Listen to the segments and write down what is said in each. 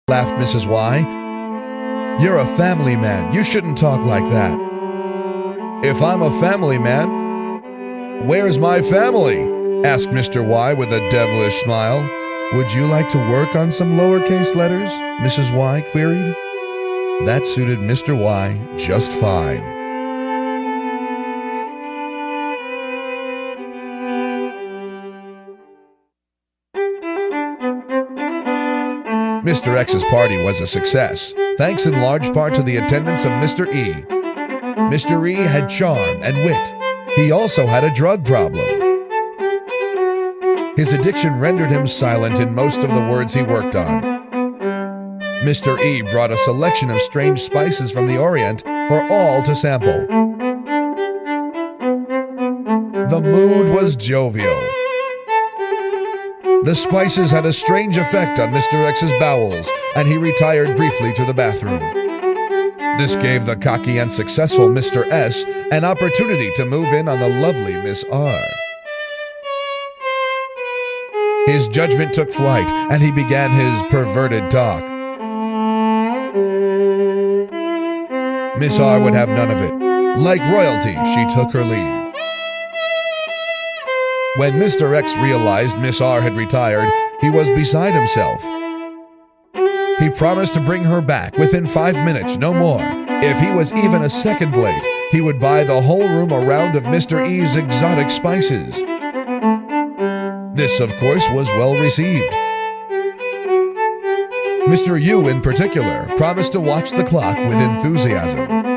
laughed Mrs. Y. "You're a family man. You shouldn't talk like that." "If I'm a family man, where's my family?" asked Mr. Y with a devilish smile. "Would you like to work on some lowercase letters?" Mrs. Y queried. That suited Mr. Y just fine. Mr. X's party was a success, thanks in large part to the attendance of Mr. E. Mr. E had charm and wit. He also had a drug problem. His addiction rendered him silent in most of the words he worked on. Mr. E brought a selection of strange spices from the Orient for all to sample. The mood was jovial. The spices had a strange effect on Mr. X's bowels, and he retired briefly to the bathroom. This gave the cocky and successful Mr. S an opportunity to move in on the lovely Miss R. His judgment took flight, and he began his perverted talk. Miss R would have none of it. Like royalty, she took her leave. When Mr. X realized Miss R had retired, he was beside himself. He promised to bring her back within 5 minutes, no more. If he was even a second late, he would buy the whole room a round of Mr. E's exotic spices. This, of course, was well received. Mr. U, in particular, promised to watch the clock with enthusiasm.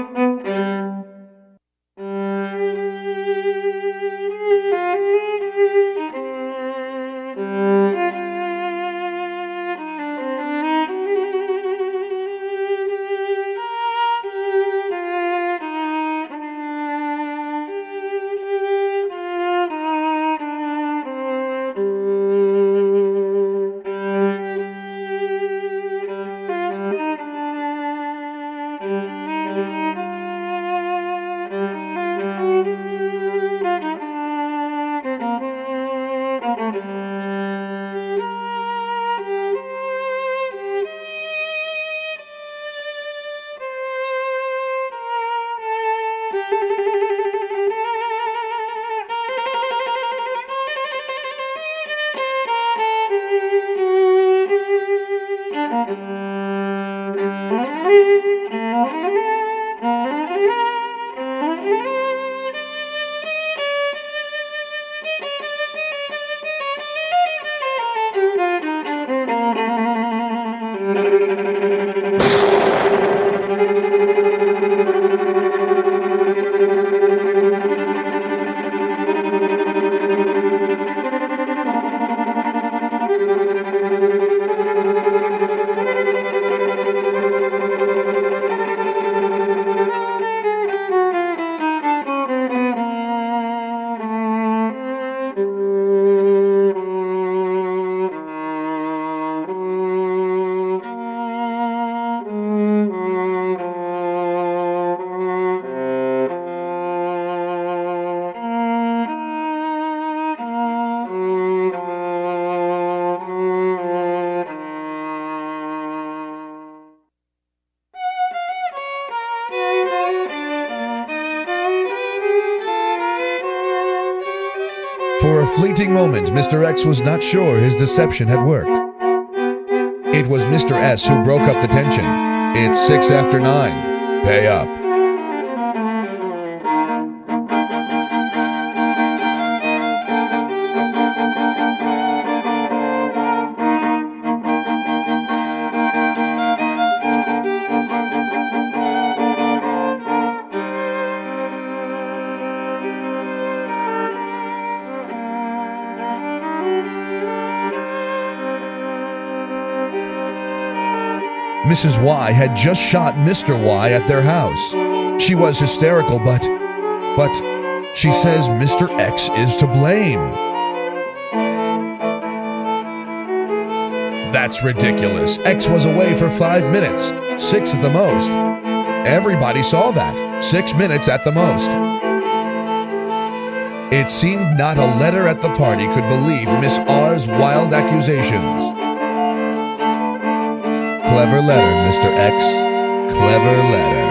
For a fleeting moment, Mr. X was not sure his deception had worked. It was Mr. S who broke up the tension. "It's 6 after 9. Pay up." Mrs. Y had just shot Mr. Y at their house. She was hysterical, but she says Mr. X is to blame. That's ridiculous. X was away for 5 minutes, 6 at the most. Everybody saw that. 6 minutes at the most. It seemed not a letter at the party could believe Miss R's wild accusations. Clever letter, Mr. X. Clever letter.